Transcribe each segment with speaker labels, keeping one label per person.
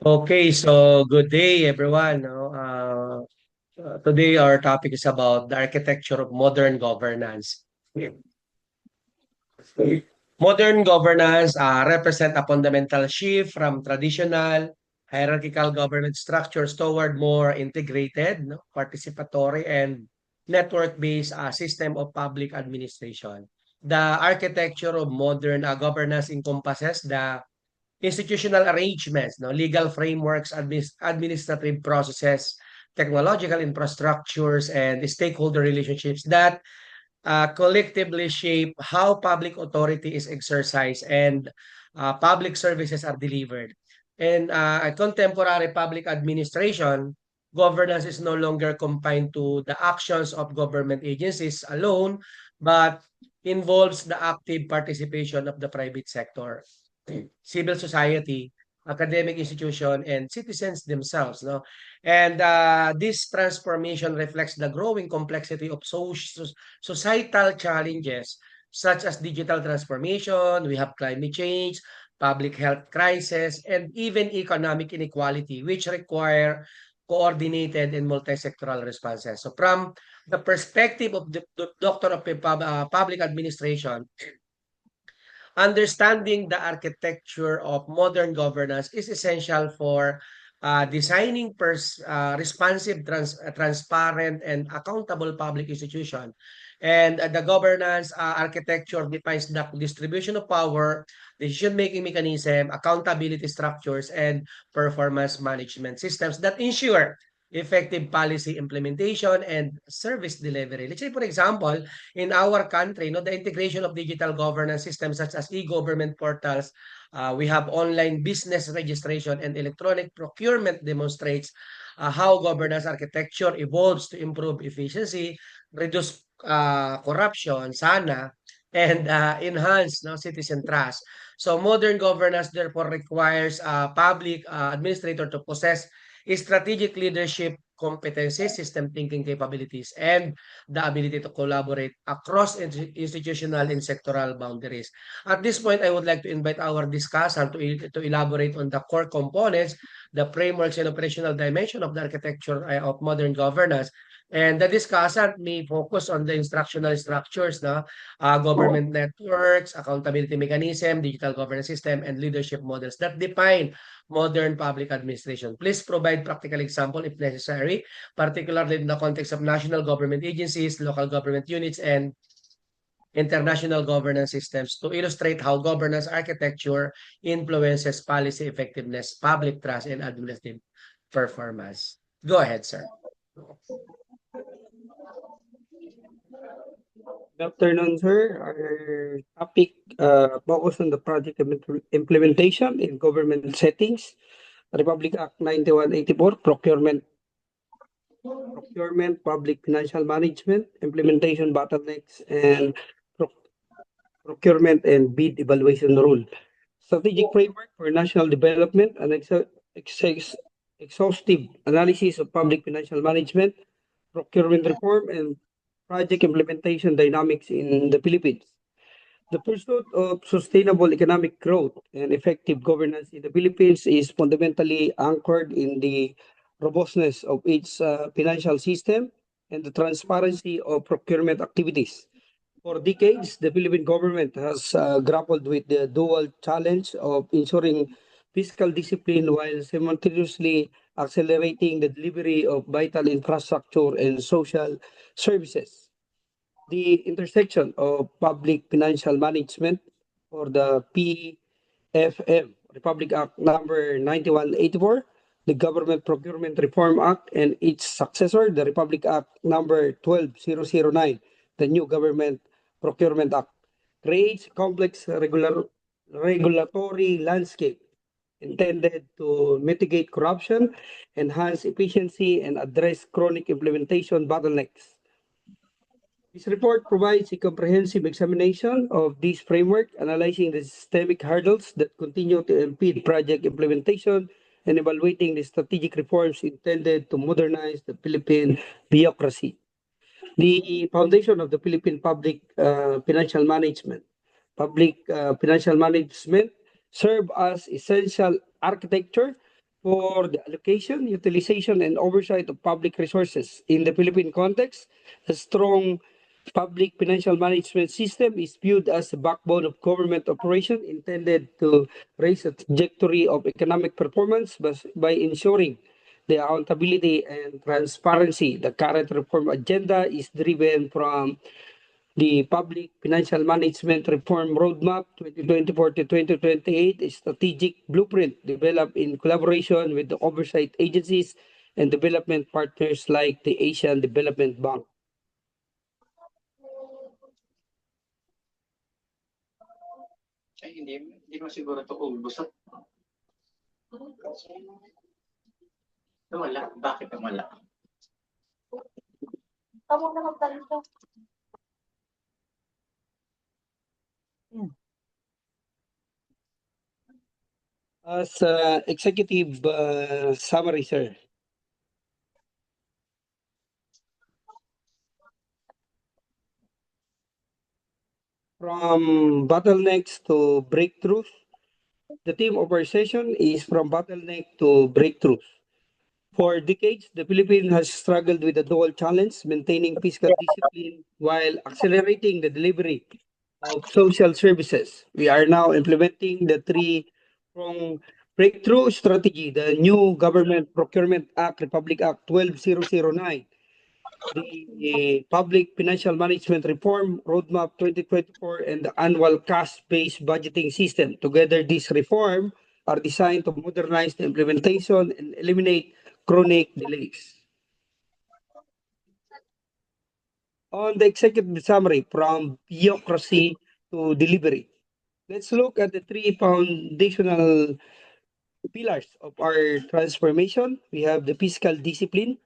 Speaker 1: Okay, so good day, everyone. No? Today, our topic is about the architecture of modern governance. Modern governance represent a fundamental shift from traditional hierarchical governance structures toward more integrated, no, participatory, and network-based system of public administration. The architecture of modern governance encompasses the institutional arrangements, no, legal frameworks, administrative processes, technological infrastructures, and stakeholder relationships that collectively shape how public authority is exercised and public services are delivered. In contemporary public administration, governance is no longer confined to the actions of government agencies alone, but involves the active participation of the private sector, civil society, academic institution, and citizens themselves. No, and this transformation reflects the growing complexity of societal challenges such as digital transformation, we have climate change, public health crisis, and even economic inequality, which require coordinated and multi-sectoral responses. So from the perspective of the Doctor of Public Administration, understanding the architecture of modern governance is essential for designing responsive, transparent, and accountable public institution. And the governance architecture defines the distribution of power, decision-making mechanism, accountability structures, and performance management systems that ensure effective policy implementation and service delivery. Let's say, for example, in our country, no, the integration of digital governance systems such as e-government portals, we have online business registration and electronic procurement demonstrates how governance architecture evolves to improve efficiency, reduce corruption, sana, and enhance, no, citizen trust. So modern governance therefore requires public administrator to possess strategic leadership competencies, system thinking capabilities, and the ability to collaborate across institutional and sectoral boundaries. At this point, I would like to invite our discussant to elaborate on the core components, the frameworks and operational dimension of the architecture of modern governance. And the discussant may focus on the instructional structures, na government networks, accountability mechanism, digital governance system, and leadership models that define modern public administration. Please provide practical example if necessary, particularly in the context of national government agencies, local government units, and international governance systems to illustrate how governance architecture influences policy effectiveness, public trust, and administrative performance. Go ahead, sir.
Speaker 2: Good afternoon, sir. Our topic focus on the project implementation in government settings. Republic Act 9184, procurement, public financial management, implementation bottlenecks, and pro- procurement and bid evaluation rule. Strategic framework for national development and exhaustive analysis of public financial management, procurement reform, and project implementation dynamics in the Philippines. The pursuit of sustainable economic growth and effective governance in the Philippines is fundamentally anchored in the robustness of its financial system and the transparency of procurement activities. For decades, the Philippine government has grappled with the dual challenge of ensuring fiscal discipline while simultaneously accelerating the delivery of vital infrastructure and social services. The intersection of public financial management or the PFM, Republic Act number 9184, the Government Procurement Reform Act, and its successor, the Republic Act number 12009, the new Government Procurement Act, creates complex regulatory landscape intended to mitigate corruption, enhance efficiency, and address chronic implementation bottlenecks. This report provides a comprehensive examination of this framework, analyzing the systemic hurdles that continue to impede project implementation and evaluating the strategic reforms intended to modernize the Philippine bureaucracy. The foundation of the Philippine public financial management. Public financial management serve as essential architecture for the allocation, utilization, and oversight of public resources. In the Philippine context, a strong public financial management system is viewed as the backbone of government operation intended to raise the trajectory of economic performance by ensuring the accountability and transparency. The current reform agenda is driven from the Public Financial Management Reform Roadmap 2024 to 2028, a strategic blueprint developed in collaboration with the oversight agencies and development partners like the Asian Development Bank.
Speaker 3: Ay, hindi mo siguro ito ubos. Wala. Bakit wala?
Speaker 4: Kamu na magdalito.
Speaker 2: As executive summary, sir. From bottlenecks to breakthroughs, the theme of our session is from bottleneck to breakthroughs. For decades, the Philippines has struggled with a dual challenge, maintaining fiscal discipline while accelerating the delivery of social services. We are now implementing the three-prong breakthrough strategy, the new Government Procurement Act, Republic Act 12009, the Public Financial Management Reform Roadmap 2024, and the annual cash-based budgeting system. Together, these reforms are designed to modernize the implementation and eliminate chronic delays. On the executive summary, from bureaucracy to delivery, let's look at the three foundational pillars of our transformation. We have the fiscal discipline.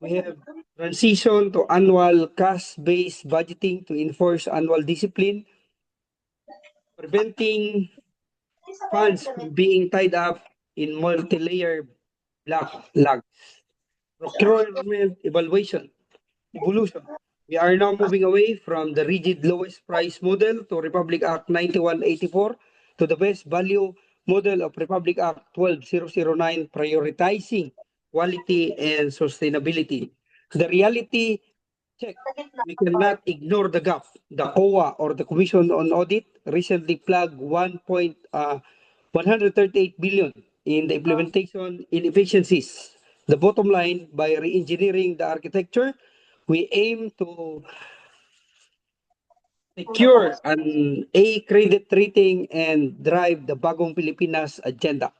Speaker 2: We have transition to annual cash-based budgeting to enforce annual discipline, preventing funds from being tied up in multi-layer backlogs. Procurement evolution. We are now moving away from the rigid lowest price model to Republic Act 9184 to the best value model of Republic Act 12009, prioritizing quality and sustainability. The reality check. We cannot ignore the gap. The COA, or the Commission on Audit, recently flagged 138 billion in the implementation inefficiencies. The bottom line, by re-engineering the architecture, we aim to secure an A credit rating and drive the Bagong Pilipinas agenda.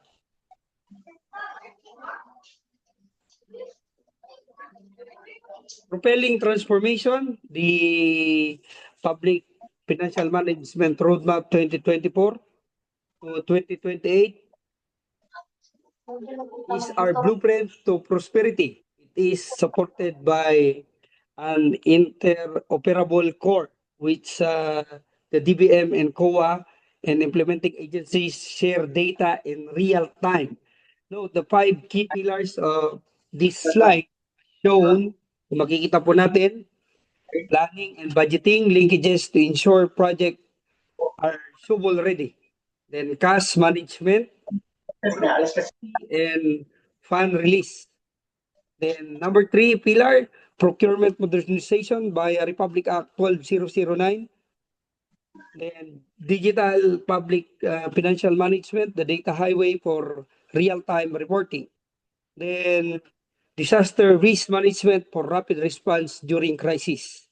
Speaker 2: Propelling transformation, the Public Financial Management Roadmap 2024 to 2028 is our blueprint to prosperity. It is supported by an interoperable core, which the DBM and COA and implementing agencies share data in real time. Note the 5 key pillars of this slide shown. Kung makikita po natin, planning and budgeting linkages to ensure project are shovel ready. Then cash management and fund release. Then number 3 pillar, procurement modernization by Republic Act 12009. Then digital public financial management, the data highway for real-time reporting. Then disaster risk management for rapid response during crisis.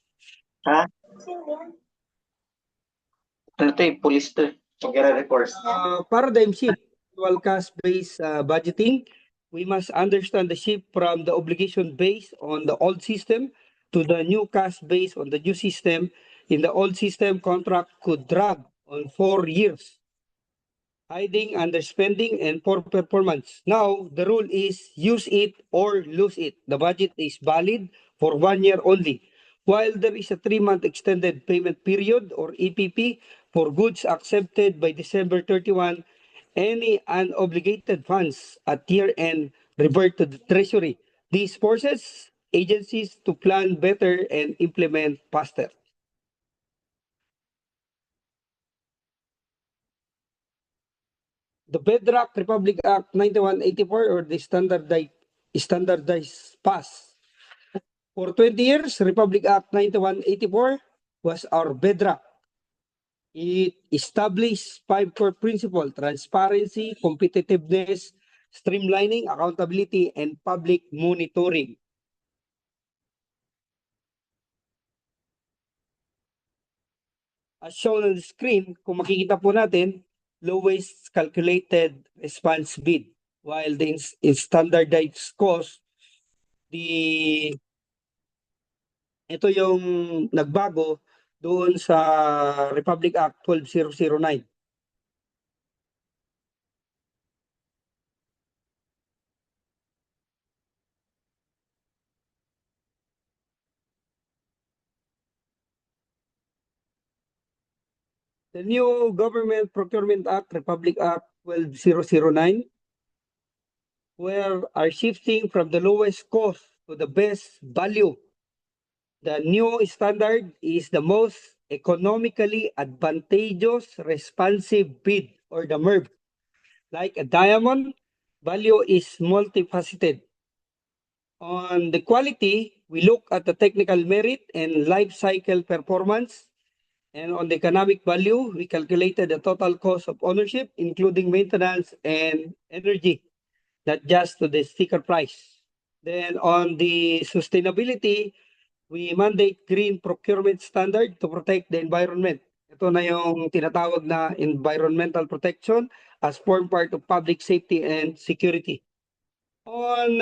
Speaker 3: Ito yung police to. Pag-report.
Speaker 2: Paradigm shift, dual cash-based budgeting. We must understand the shift from the obligation based on the old system to the new cash based on the new system. In the old system, contract could drag on 4 years, hiding underspending and poor performance. Now, the rule is use it or lose it. The budget is valid for 1 year only. While there is a 3-month extended payment period, or EPP, for goods accepted by December 31, any unobligated funds at year-end revert to the Treasury. This forces agencies to plan better and implement faster. The Bedrock Republic Act 9184 or the standardized pass. For 20 years, Republic Act 9184 was our bedrock. It established 5 core principles: transparency, competitiveness, streamlining, accountability, and public monitoring. As shown on the screen, kung makikita po natin, lowest calculated response bid, while the in standardized cost, ito yung nagbago doon sa Republic Act 12009. The new Government Procurement Act, Republic Act 12009, are shifting from the lowest cost to the best value. The new standard is the most economically advantageous responsive bid, or the MERB. Like a diamond, value is multifaceted. On the quality, we look at the technical merit and life cycle performance. And on the economic value, we calculated the total cost of ownership, including maintenance and energy, not just to the sticker price. Then on the sustainability, we mandate green procurement standard to protect the environment. Ito na yung tinatawag na environmental protection as form part of public safety and security. On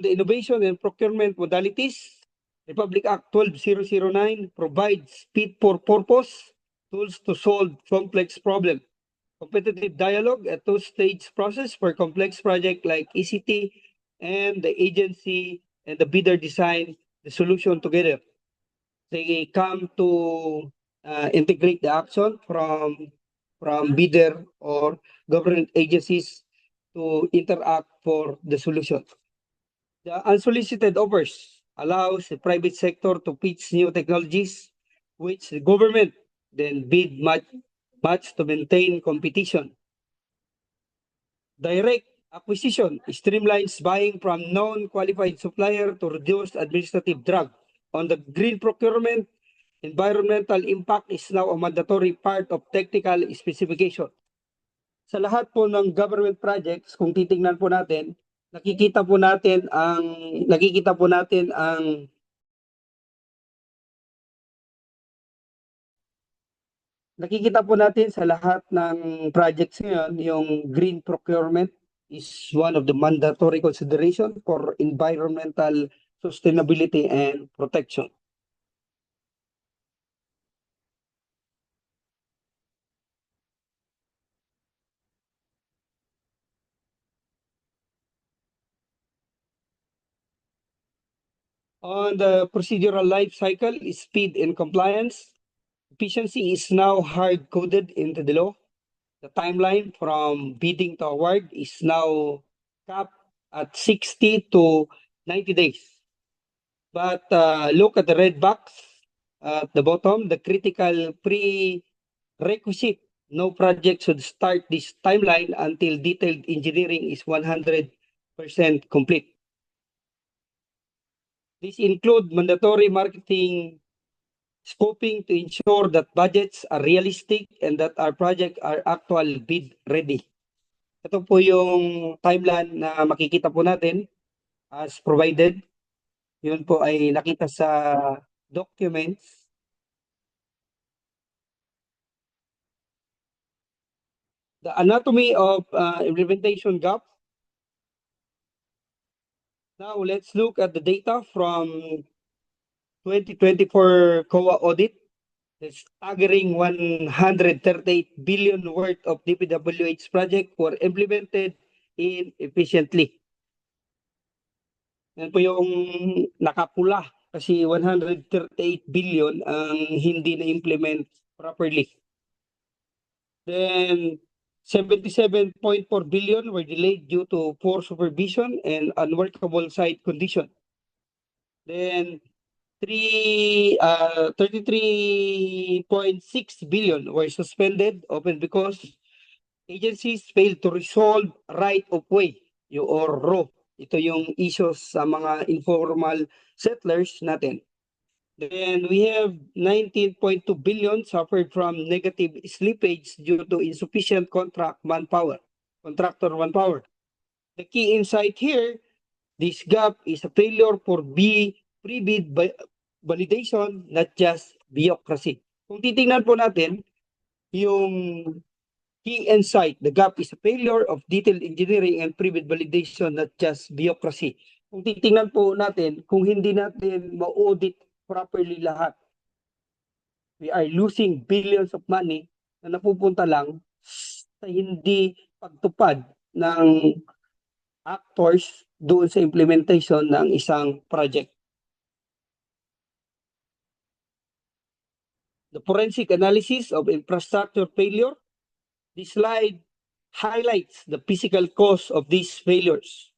Speaker 2: the innovation and procurement modalities, Republic Act 12009 provides fit for purpose tools to solve complex problems. Competitive dialogue, a two-stage process for complex project like ECT, and the agency and the bidder design the solution together. They come to integrate the action from bidder or government agencies to interact for the solution. The unsolicited offers allows the private sector to pitch new technologies, which the government then bid match to maintain competition. Direct acquisition streamlines buying from non-qualified supplier to reduce administrative drag. On the green procurement, environmental impact is now a mandatory part of technical specification. Sa lahat po ng government projects, kung titingnan po natin, nakikita po natin sa lahat ng projects ngayon, yung green procurement is one of the mandatory consideration for environmental sustainability and protection. On the procedural life cycle, speed and compliance, efficiency is now hard-coded into the law. The timeline from bidding to award is now capped at 60 to 90 days. But look at the red box at the bottom, the critical prerequisite. No project should start this timeline until detailed engineering is 100% complete. This include mandatory marketing scoping to ensure that budgets are realistic and that our project are actual bid ready. Ito po yung timeline na makikita po natin as provided. Yun po ay nakita sa documents. The anatomy of implementation gap. Now let's look at the data from 2024 COA audit. The staggering 138 billion worth of DPWH project were implemented inefficiently. Yan po yung nakapula kasi 138 billion ang hindi na-implement properly. Then 77.4 billion were delayed due to poor supervision and unworkable site condition. Then 33.6 billion were suspended open because agencies failed to resolve right of way or RO. Ito yung issues sa mga informal settlers natin. Then we have 19.2 billion suffered from negative slippage due to insufficient contractor manpower. The key insight here, this gap is a failure for pre-bid validation, not just bureaucracy. Kung titingnan po natin, yung key insight, the gap is a failure of detailed engineering and pre-bid validation, not just bureaucracy. Kung titingnan po natin, kung hindi natin ma-audit properly lahat, we are losing billions of money na napupunta lang sa hindi pagtupad ng actors doon sa implementation ng isang project. The forensic analysis of infrastructure failure. This slide highlights the physical cause of these failures.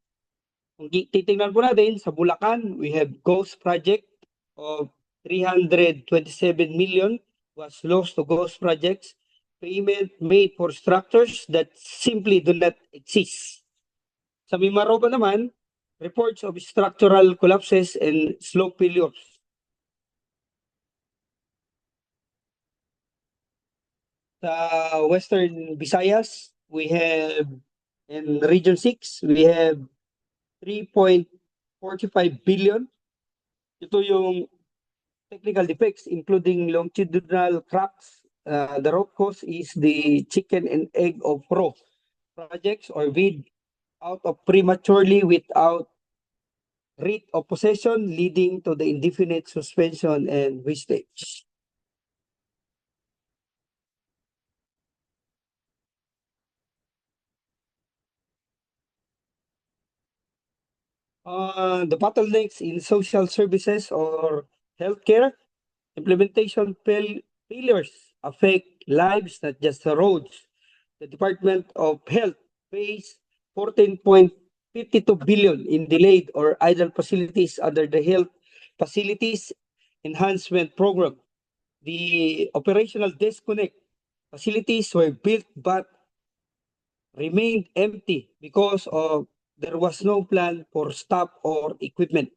Speaker 2: Kung titingnan po natin, sa Bulacan, we have ghost project of 327 million was lost to ghost projects, payment made for structures that simply do not exist. Sa Mimaropa naman, reports of structural collapses and slope failures. Sa Western Visayas, we have, in Region 6, we have 3.45 billion. Ito yung technical defects, including longitudinal cracks. The root cause is the chicken and egg of RO projects or bid out of prematurely without writ of possession, leading to the indefinite suspension and wastage. The bottlenecks in social services or healthcare, implementation failures affect lives, not just the roads. The Department of Health pays 14.52 billion in delayed or idle facilities under the Health Facilities Enhancement Program. The operational disconnect, facilities were built but remained empty because of there was no plan for staff or equipment.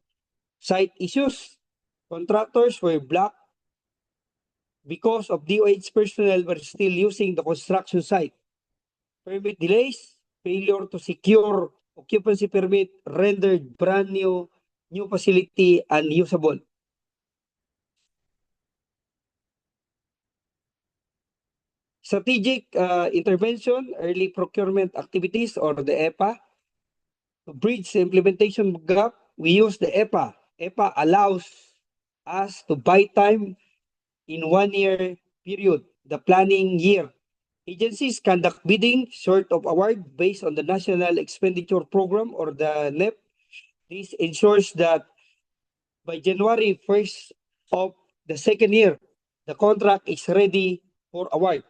Speaker 2: Site issues, contractors were blocked because of DOH personnel were still using the construction site. Permit delays, failure to secure occupancy permit rendered brand new facility unusable. Strategic intervention, early procurement activities or the EPA. To bridge the implementation gap, we use the EPA. EPA allows us to buy time in 1 year period, the planning year. Agencies conduct bidding short of award based on the National Expenditure Program or the NEP. This ensures that by January 1st of the second year, the contract is ready for award.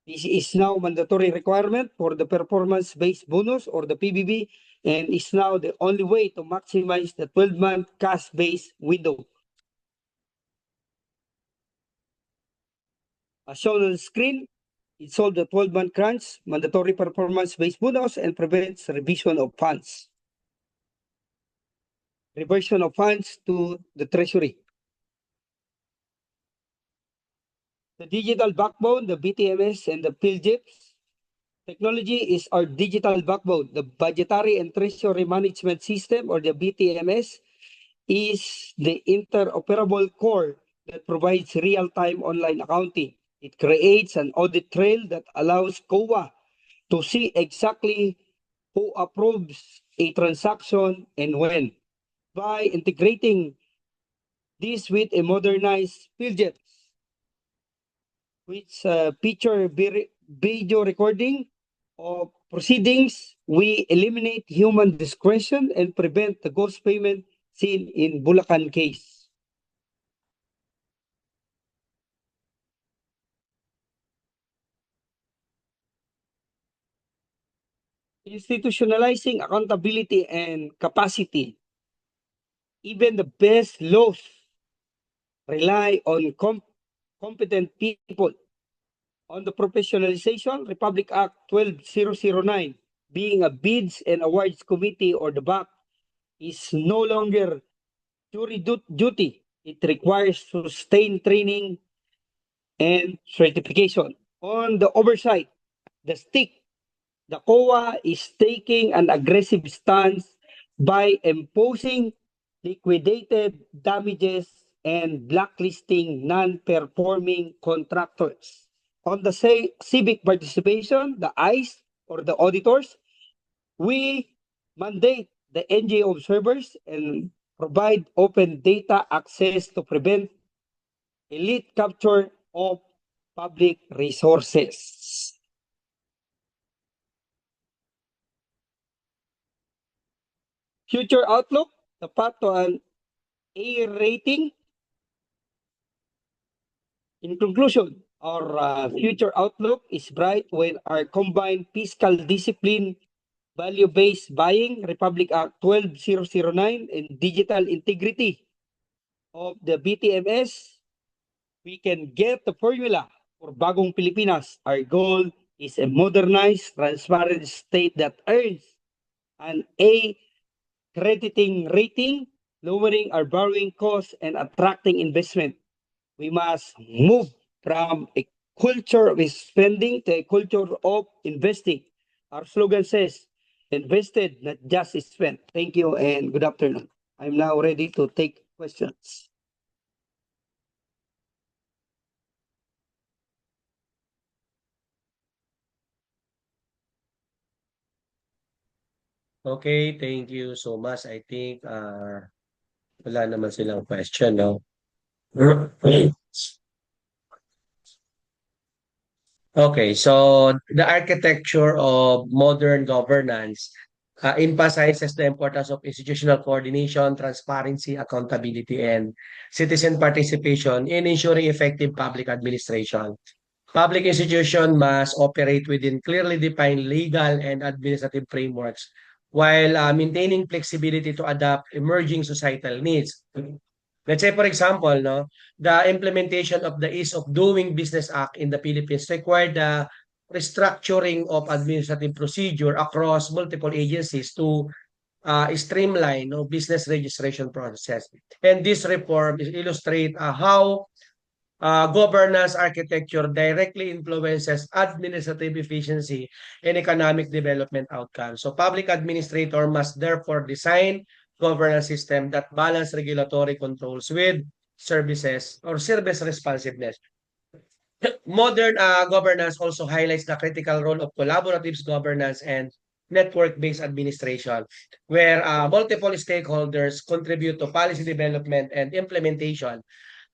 Speaker 2: This is now mandatory requirement for the performance-based bonus or the PBB and is now the only way to maximize the 12-month cash-based window. As shown on the screen, it solves the 12-month crunch, mandatory performance-based bonus, and prevents revision of funds. Reversion of funds to the treasury. The digital backbone, the BTMS, and the PhilGIPS. Technology is our digital backbone. The Budgetary and Treasury Management System, or the BTMS, is the interoperable core that provides real-time online accounting. It creates an audit trail that allows COA to see exactly who approves a transaction and when. By integrating this with a modernized PhilGIPS, which feature video recording of proceedings, we eliminate human discretion and prevent the ghost payment seen in Bulacan case. Institutionalizing accountability and capacity. Even the best laws rely on competent people. On the professionalization, Republic Act 12009, being a bids and awards committee or the BAC, is no longer jury duty. It requires sustained training and certification. On the oversight, the stick, the COA is taking an aggressive stance by imposing liquidated damages and blacklisting non-performing contractors. On the civic participation, the ICE or the auditors, we mandate the NGO observers and provide open data access to prevent elite capture of public resources. Future outlook, the path to an A rating. In conclusion, our future outlook is bright when our combined fiscal discipline, value-based buying, Republic Act 12009, and digital integrity of the BTMS, we can get the formula for Bagong Pilipinas. Our goal is a modernized, transparent state that earns an A crediting rating, lowering our borrowing costs and attracting investment. We must move from a culture of spending to a culture of investing. Our slogan says, invested, not just spent. Thank you and good afternoon. I'm now ready to take questions.
Speaker 1: Okay, thank you so much. I think wala naman silang question, no? Okay, so the architecture of modern governance emphasizes the importance of institutional coordination, transparency, accountability, and citizen participation in ensuring effective public administration. Public institutions must operate within clearly defined legal and administrative frameworks while maintaining flexibility to adapt emerging societal needs. Let's say, for example, no, the implementation of the Ease of Doing Business Act in the Philippines required the restructuring of administrative procedure across multiple agencies to streamline no, business registration process. And this reform illustrate how governance architecture directly influences administrative efficiency and economic development outcomes. So public administrator must therefore design governance system that balance regulatory controls with services or service responsiveness. Modern governance also highlights the critical role of collaborative governance and network-based administration, where multiple stakeholders contribute to policy development and implementation.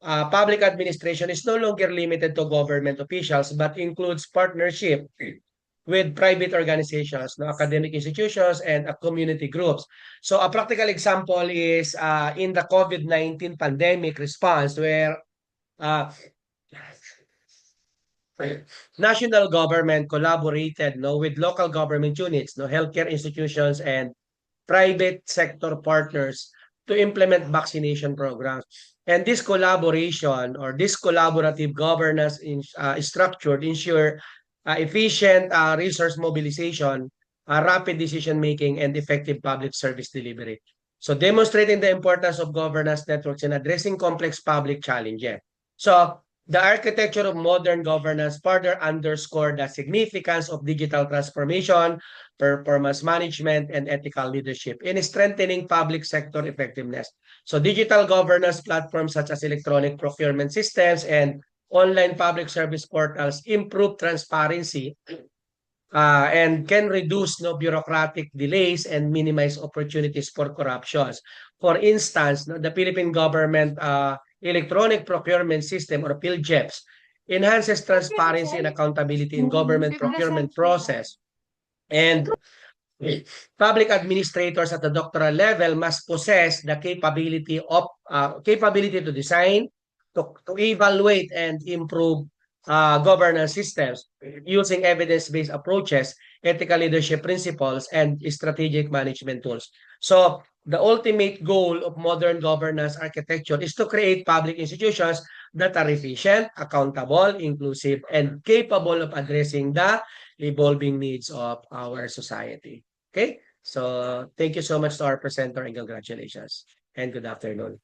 Speaker 1: Public administration is no longer limited to government officials but includes partnership with private organizations, no, academic institutions, and community groups. So a practical example is in the COVID-19 pandemic response where uh, national government collaborated no, with local government units, no, healthcare institutions, and private sector partners to implement vaccination programs. And this collaboration or this collaborative governance structure ensure efficient resource mobilization, rapid decision making, and effective public service delivery. So demonstrating the importance of governance networks in addressing complex public challenges. So the architecture of modern governance further underscore the significance of digital transformation, performance management, and ethical leadership in strengthening public sector effectiveness. So digital governance platforms such as electronic procurement systems and online public service portals improve transparency and can reduce no bureaucratic delays and minimize opportunities for corruptions. For instance, no, the Philippine government electronic procurement system or PhilGEPS enhances transparency and accountability in government procurement process. And public administrators at the doctoral level must possess the capability to design, to evaluate and improve governance systems using evidence-based approaches, ethical leadership principles, and strategic management tools. So the ultimate goal of modern governance architecture is to create public institutions that are efficient, accountable, inclusive, and capable of addressing the evolving needs of our society. Okay? So, thank you so much to our presenter and congratulations. And good afternoon.